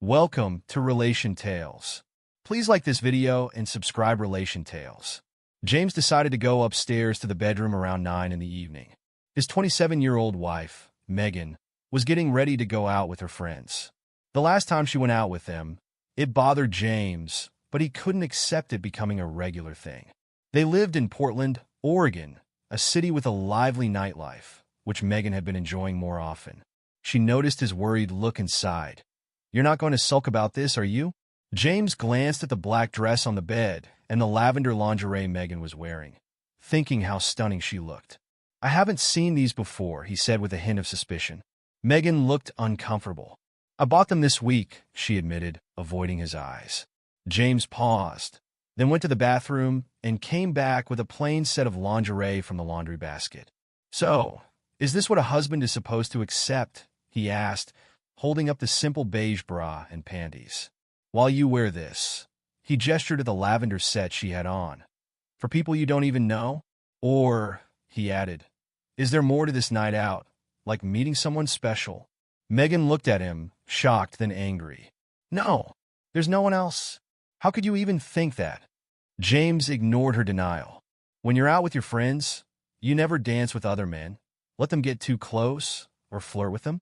Welcome to Relation Tales. Please like this video and subscribe Relation Tales. James decided to go upstairs to the bedroom around 9 in the evening. His 27-year-old wife, Megan, was getting ready to go out with her friends. The last time she went out with them, it bothered James, but he couldn't accept it becoming a regular thing. They lived in Portland, Oregon, a city with a lively nightlife, which Megan had been enjoying more often. She noticed his worried look and sighed. "You're not going to sulk about this, are you?" James glanced at the black dress on the bed and the lavender lingerie Megan was wearing, thinking how stunning she looked. "I haven't seen these before," he said with a hint of suspicion. Megan looked uncomfortable. "I bought them this week," she admitted, avoiding his eyes. James paused, then went to the bathroom and came back with a plain set of lingerie from the laundry basket. "So, is this what a husband is supposed to accept?" he asked, holding up the simple beige bra and panties. "While you wear this," he gestured at the lavender set she had on. "For people you don't even know?" "Or," he added, "is there more to this night out, like meeting someone special?" Megan looked at him, shocked then angry. "No, there's no one else. How could you even think that?" James ignored her denial. "When you're out with your friends, you never dance with other men, let them get too close, or flirt with them?"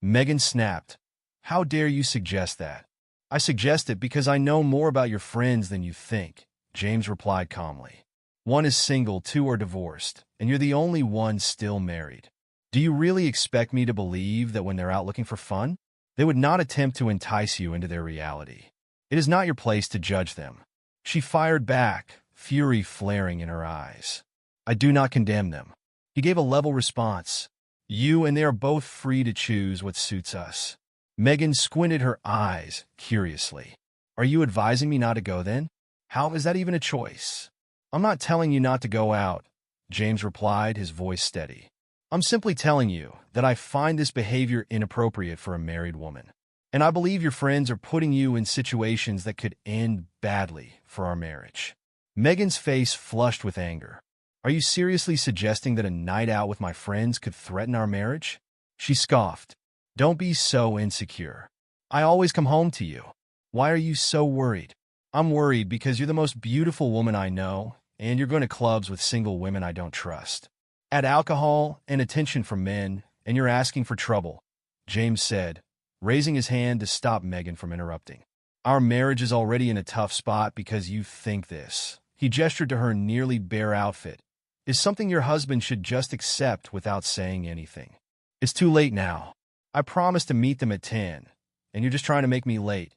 Megan snapped. "How dare you suggest that?" "I suggest it because I know more about your friends than you think," James replied calmly. "One is single, two are divorced, and you're the only one still married. Do you really expect me to believe that when they're out looking for fun, they would not attempt to entice you into their reality? It is not your place to judge them." She fired back, fury flaring in her eyes. "I do not condemn them." He gave a level response. "You and they are both free to choose what suits us." Megan squinted her eyes curiously. "Are you advising me not to go then? How is that even a choice?" "I'm not telling you not to go out," James replied, his voice steady. "I'm simply telling you that I find this behavior inappropriate for a married woman. And I believe your friends are putting you in situations that could end badly for our marriage." Megan's face flushed with anger. "Are you seriously suggesting that a night out with my friends could threaten our marriage?" She scoffed. "Don't be so insecure. I always come home to you. Why are you so worried?" "I'm worried because you're the most beautiful woman I know, and you're going to clubs with single women I don't trust. Add alcohol and attention from men, and you're asking for trouble," James said, raising his hand to stop Megan from interrupting. "Our marriage is already in a tough spot because you think this." He gestured to her nearly bare outfit. "Is something your husband should just accept without saying anything. It's too late now. I promised to meet them at 10, and you're just trying to make me late,"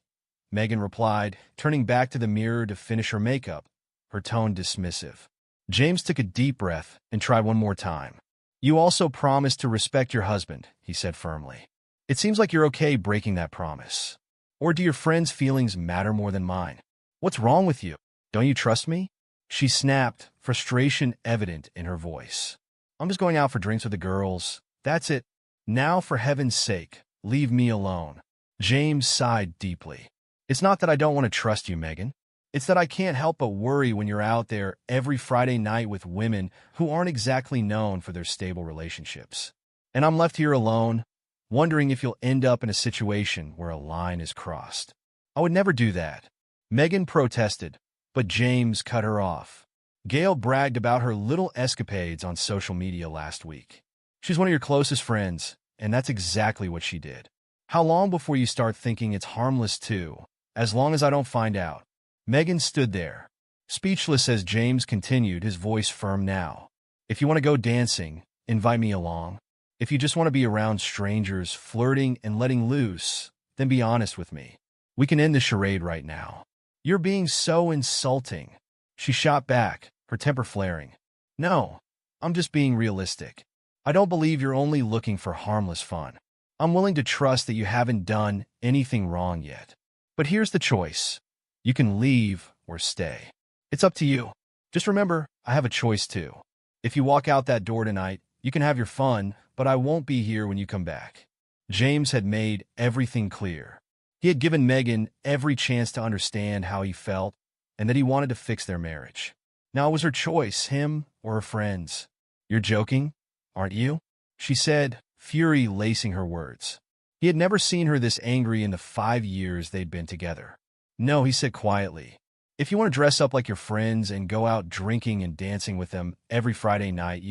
Megan replied, turning back to the mirror to finish her makeup, her tone dismissive. James took a deep breath and tried one more time. "You also promised to respect your husband," he said firmly. "It seems like you're okay breaking that promise. Or do your friends' feelings matter more than mine? What's wrong with you? Don't you trust me?" She snapped, frustration evident in her voice. "I'm just going out for drinks with the girls. That's it. Now, for heaven's sake, leave me alone." James sighed deeply. "It's not that I don't want to trust you, Megan. It's that I can't help but worry when you're out there every Friday night with women who aren't exactly known for their stable relationships. And I'm left here alone, wondering if you'll end up in a situation where a line is crossed." "I would never do that," Megan protested, but James cut her off. "Gail bragged about her little escapades on social media last week. She's one of your closest friends, and that's exactly what she did. How long before you start thinking it's harmless too, as long as I don't find out?" Megan stood there, speechless as James continued, his voice firm now. "If you want to go dancing, invite me along. If you just want to be around strangers, flirting and letting loose, then be honest with me. We can end the charade right now." "You're being so insulting," she shot back, her temper flaring. "No, I'm just being realistic. I don't believe you're only looking for harmless fun. I'm willing to trust that you haven't done anything wrong yet. But here's the choice. You can leave or stay. It's up to you. Just remember, I have a choice too. If you walk out that door tonight, you can have your fun, but I won't be here when you come back." James had made everything clear. He had given Megan every chance to understand how he felt and that he wanted to fix their marriage. Now it was her choice, him or her friends. "You're joking, aren't you?" she said, fury lacing her words. He He had never seen her this angry in the 5 years they'd been together. "No," he said quietly. "If you want to dress up like your friends and go out drinking and dancing with them every Friday night,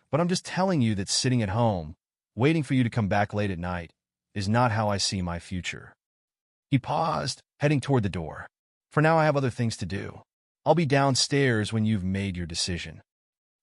but I'm just telling you that sitting at home, waiting for you to come back late at night, is not how I see my future." He paused, heading toward the door. "For now, I have other things to do. I'll be downstairs when you've made your decision."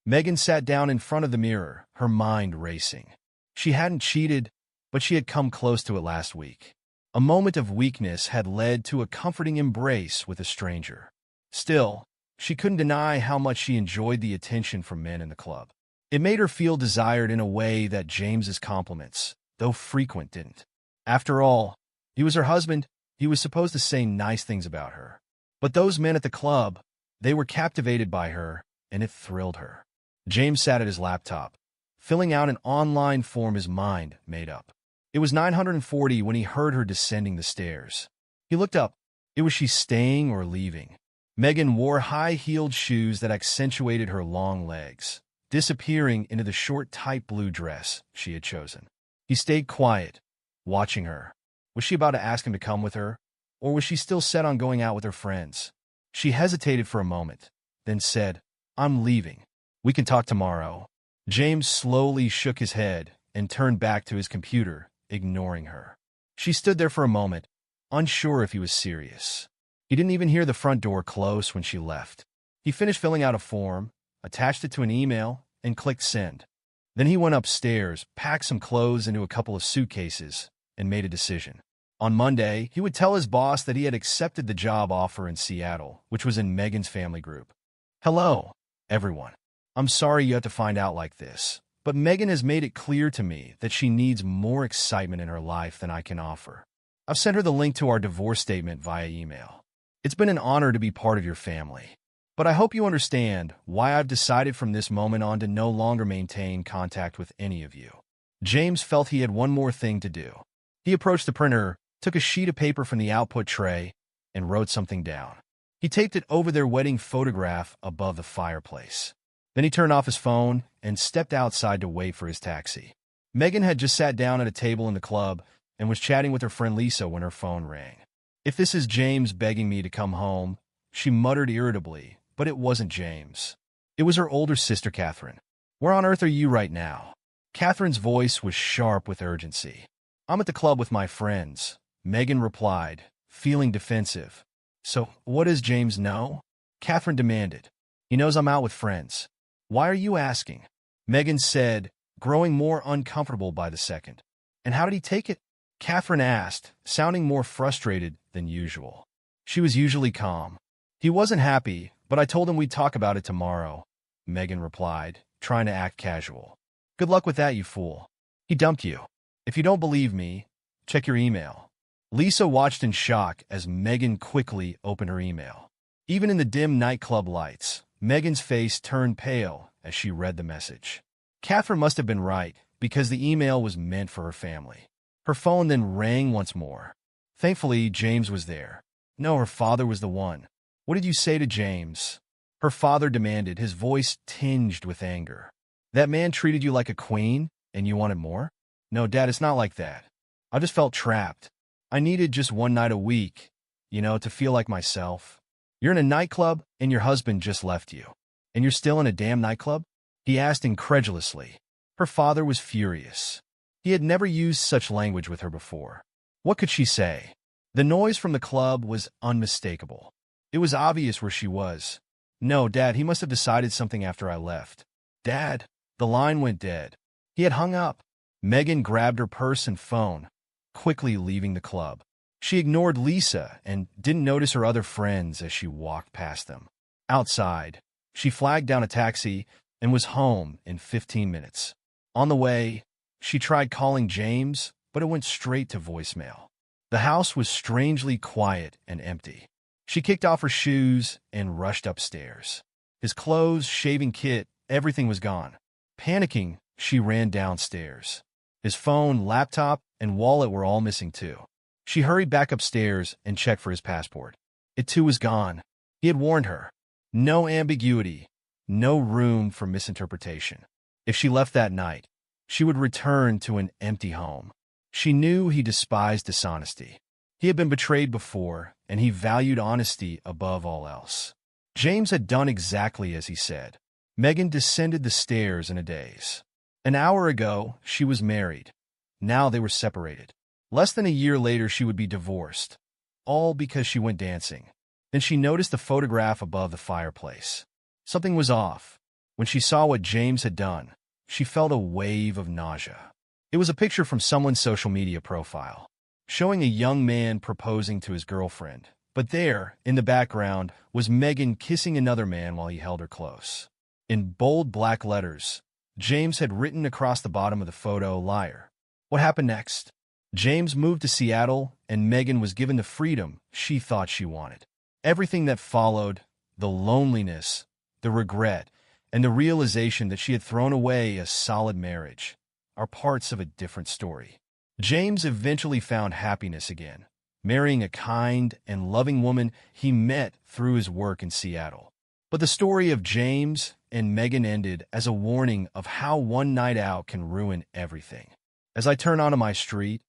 Megan sat down in front of the mirror, her mind racing. She hadn't cheated, but she had come close to it last week. A moment of weakness had led to a comforting embrace with a stranger. Still, she couldn't deny how much she enjoyed the attention from men in the club. It made her feel desired in a way that James's compliments, though frequent, didn't. After all, he was her husband. He was supposed to say nice things about her. But those men at the club, they were captivated by her, and it thrilled her. James sat at his laptop, filling out an online form his mind made up. It was 940 when he heard her descending the stairs. He looked up. Was she staying or leaving? Megan wore high-heeled shoes that accentuated her long legs, disappearing into the short, tight blue dress she had chosen. He stayed quiet, watching her. Was she about to ask him to come with her, or was she still set on going out with her friends? She hesitated for a moment, then said, "I'm leaving. We can talk tomorrow." James slowly shook his head and turned back to his computer, ignoring her. She stood there for a moment, unsure if he was serious. He didn't even hear the front door close when she left. He finished filling out a form, attached it to an email, and clicked send. Then he went upstairs, packed some clothes into a couple of suitcases, and made a decision. On Monday, he would tell his boss that he had accepted the job offer in Seattle, which was in Megan's family group. "Hello, everyone. I'm sorry you had to find out like this, but Megan has made it clear to me that she needs more excitement in her life than I can offer. I've sent her the link to our divorce statement via email. It's been an honor to be part of your family, but I hope you understand why I've decided from this moment on to no longer maintain contact with any of you." James felt he had one more thing to do. He approached the printer, took a sheet of paper from the output tray, and wrote something down. He taped it over their wedding photograph above the fireplace. Then he turned off his phone and stepped outside to wait for his taxi. Megan had just sat down at a table in the club and was chatting with her friend Lisa when her phone rang. "If this is James begging me to come home," she muttered irritably, but it wasn't James. It was her older sister, Catherine. "Where on earth are you right now?" Catherine's voice was sharp with urgency. "I'm at the club with my friends," Megan replied, feeling defensive. "So, what does James know?" Catherine demanded. "He knows I'm out with friends." "Why are you asking?" Megan said, growing more uncomfortable by the second. "And how did he take it?" Catherine asked, sounding more frustrated than usual. She was usually calm. "He wasn't happy, but I told him we'd talk about it tomorrow," Megan replied, trying to act casual. "Good luck with that, you fool. He dumped you. If you don't believe me, check your email." Lisa watched in shock as Megan quickly opened her email. Even in the dim nightclub lights, Megan's face turned pale as she read the message. Catherine must have been right, because the email was meant for her family. Her phone then rang once more. Thankfully, James was there. No, her father was the one. "What did you say to James?" Her father demanded, his voice tinged with anger. "That man treated you like a queen, and you wanted more?" "No, Dad, it's not like that. I just felt trapped. I needed just one night a week, to feel like myself." "You're in a nightclub, and your husband just left you. And you're still in a damn nightclub?" he asked incredulously. Her father was furious. He had never used such language with her before. What could she say? The noise from the club was unmistakable. It was obvious where she was. "No, Dad, he must have decided something after I left." "Dad?" The line went dead. He had hung up. Megan grabbed her purse and phone, quickly leaving the club. She ignored Lisa and didn't notice her other friends as she walked past them. Outside, she flagged down a taxi and was home in 15 minutes. On the way, she tried calling James, but it went straight to voicemail. The house was strangely quiet and empty. She kicked off her shoes and rushed upstairs. His clothes, shaving kit, everything was gone. Panicking, she ran downstairs. His phone, laptop, and wallet were all missing too. She hurried back upstairs and checked for his passport. It too was gone. He had warned her. No ambiguity, no room for misinterpretation. If she left that night, she would return to an empty home. She knew he despised dishonesty. He had been betrayed before, and he valued honesty above all else. James had done exactly as he said. Megan descended the stairs in a daze. An hour ago, she was married. Now they were separated. Less than a year later, she would be divorced. All because she went dancing. Then she noticed the photograph above the fireplace. Something was off. When she saw what James had done, she felt a wave of nausea. It was a picture from someone's social media profile, showing a young man proposing to his girlfriend. But there, in the background, was Megan kissing another man while he held her close. In bold black letters, James had written across the bottom of the photo, "Liar." What happened next? James moved to Seattle, and Megan was given the freedom she thought she wanted. Everything that followed, the loneliness, the regret, and the realization that she had thrown away a solid marriage, are parts of a different story. James eventually found happiness again, marrying a kind and loving woman he met through his work in Seattle. But the story of James and Megan ended as a warning of how one night out can ruin everything. As I turned onto my street,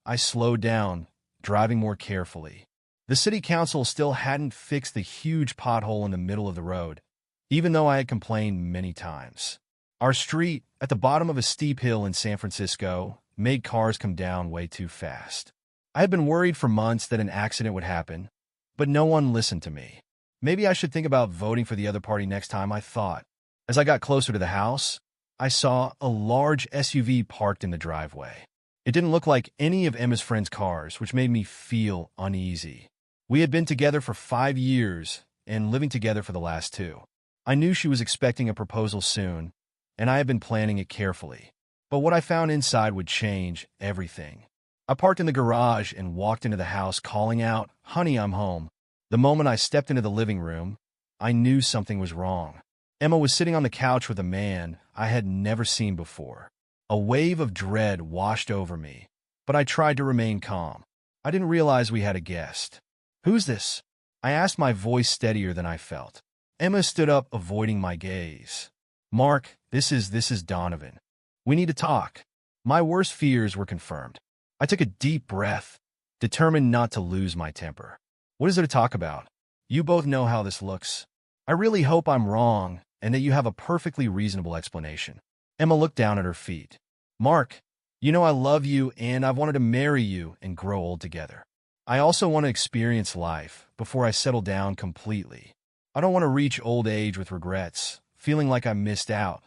I slowed down, driving more carefully. The city council still hadn't fixed the huge pothole in the middle of the road, even though I had complained many times. Our street, at the bottom of a steep hill in San Francisco, made cars come down way too fast. I had been worried for months that an accident would happen, but no one listened to me. Maybe I should think about voting for the other party next time, I thought. As I got closer to the house, I saw a large SUV parked in the driveway. It didn't look like any of Emma's friends' cars, which made me feel uneasy. We had been together for 5 years and living together for the last 2. I knew she was expecting a proposal soon, and I had been planning it carefully. But what I found inside would change everything. I parked in the garage and walked into the house calling out, "Honey, I'm home." The moment I stepped into the living room, I knew something was wrong. Emma was sitting on the couch with a man I had never seen before. A wave of dread washed over me, but I tried to remain calm. I didn't realize we had a guest. "Who's this?" I asked, my voice steadier than I felt. Emma stood up, avoiding my gaze. "Mark, this is Donovan. We need to talk." My worst fears were confirmed. I took a deep breath, determined not to lose my temper. "What is there to talk about? You both know how this looks. I really hope I'm wrong and that you have a perfectly reasonable explanation." Emma looked down at her feet. "Mark, you know I love you and I've wanted to marry you and grow old together. I also want to experience life before I settle down completely. I don't want to reach old age with regrets, feeling like I missed out.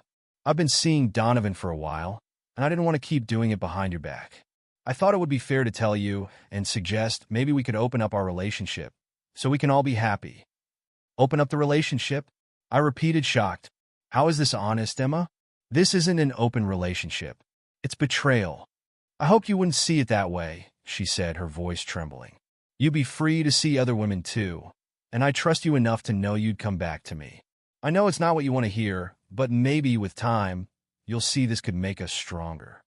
I've been seeing Donovan for a while, and I didn't want to keep doing it behind your back. I thought it would be fair to tell you and suggest maybe we could open up our relationship so we can all be happy." "Open up the relationship?" I repeated, shocked. "How is this honest, Emma? This isn't an open relationship. It's betrayal." "I hoped you wouldn't see it that way," she said, her voice trembling. "You'd be free to see other women too, and I trust you enough to know you'd come back to me. I know it's not what you want to hear, but maybe with time, you'll see this could make us stronger.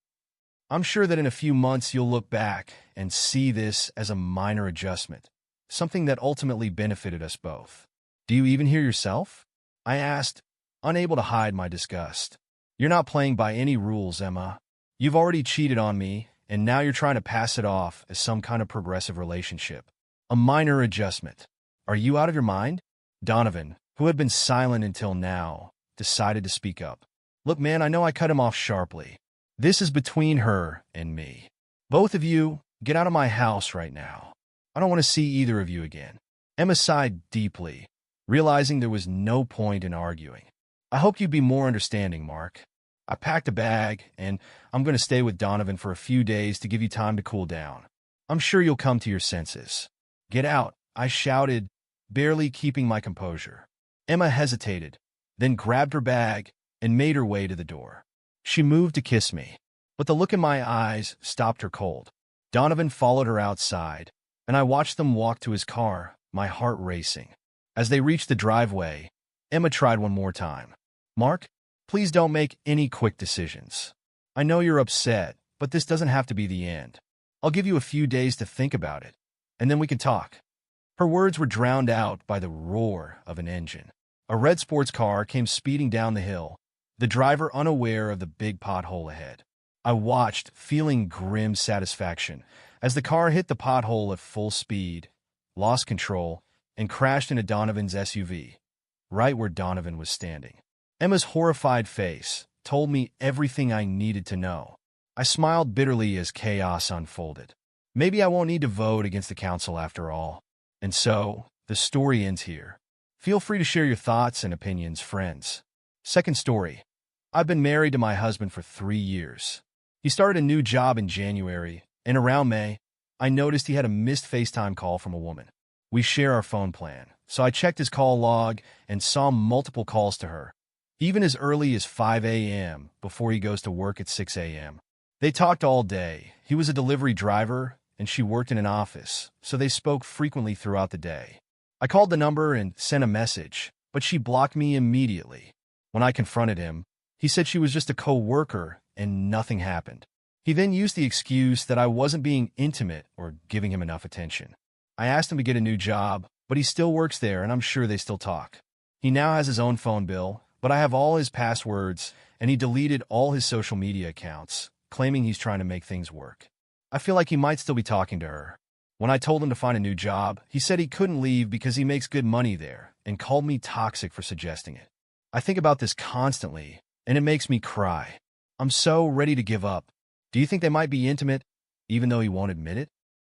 I'm sure that in a few months you'll look back and see this as a minor adjustment, something that ultimately benefited us both." "Do you even hear yourself?" I asked, unable to hide my disgust. "You're not playing by any rules, Emma. You've already cheated on me, and now you're trying to pass it off as some kind of progressive relationship. A minor adjustment. Are you out of your mind?" Donovan, who had been silent until now, decided to speak up. "Look, man, I know I cut him off sharply. This is between her and me. Both of you, get out of my house right now. I don't want to see either of you again." Emma sighed deeply, realizing there was no point in arguing. "I hoped you'd be more understanding, Mark. I packed a bag, and I'm going to stay with Donovan for a few days to give you time to cool down. I'm sure you'll come to your senses." "Get out," I shouted, barely keeping my composure. Emma hesitated, then grabbed her bag and made her way to the door. She moved to kiss me, but the look in my eyes stopped her cold. Donovan followed her outside, and I watched them walk to his car, my heart racing. As they reached the driveway, Emma tried one more time. "Mark, please don't make any quick decisions. I know you're upset, but this doesn't have to be the end. I'll give you a few days to think about it, and then we can talk." Her words were drowned out by the roar of an engine. A red sports car came speeding down the hill, the driver unaware of the big pothole ahead. I watched, feeling grim satisfaction, as the car hit the pothole at full speed, lost control, and crashed into Donovan's SUV, right where Donovan was standing. Emma's horrified face told me everything I needed to know. I smiled bitterly as chaos unfolded. Maybe I won't need to vote against the council after all. And so, the story ends here. Feel free to share your thoughts and opinions, friends. Second story. I've been married to my husband for 3 years. He started a new job in January, and around May, I noticed he had a missed FaceTime call from a woman. We share our phone plan, so I checked his call log and saw multiple calls to her, even as early as 5 a.m. before he goes to work at 6 a.m. They talked all day. He was a delivery driver, and she worked in an office, so they spoke frequently throughout the day. I called the number and sent a message, but she blocked me immediately. When I confronted him, he said she was just a co-worker and nothing happened. He then used the excuse that I wasn't being intimate or giving him enough attention. I asked him to get a new job, but he still works there and I'm sure they still talk. He now has his own phone bill, but I have all his passwords and he deleted all his social media accounts, claiming he's trying to make things work. I feel like he might still be talking to her. When I told him to find a new job, he said he couldn't leave because he makes good money there and called me toxic for suggesting it. I think about this constantly, and it makes me cry. I'm so ready to give up. Do you think they might be intimate, even though he won't admit it?